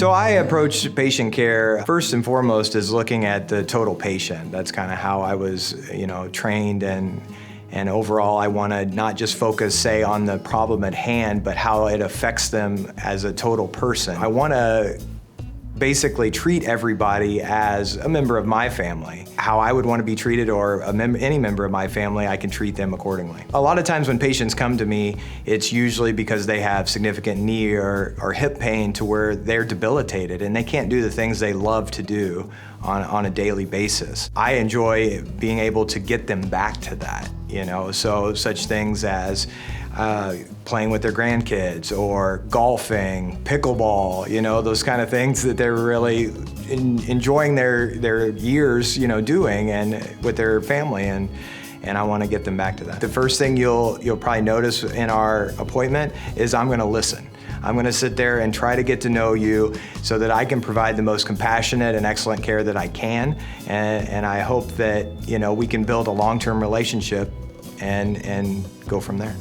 So I approach patient care first and foremost as looking at the total patient. That's kind of how I was, trained, and overall I want to not just focus, say, on the problem at hand, but how it affects them as a total person. I want to basically treat everybody as a member of my family. How I would want to be treated, or any member of my family, I can treat them accordingly. A lot of times when patients come to me, it's usually because they have significant knee or hip pain to where they're debilitated and they can't do the things they love to do on a daily basis. I enjoy being able to get them back to that, so such things as playing with their grandkids or golfing, pickleball, those kind of things that they're really enjoying their years, doing and with their family, and I want to get them back to that. The first thing you'll probably notice in our appointment is I'm going to listen. I'm going to sit there and try to get to know you so that I can provide the most compassionate and excellent care that I can, and I hope that we can build a long-term relationship and go from there.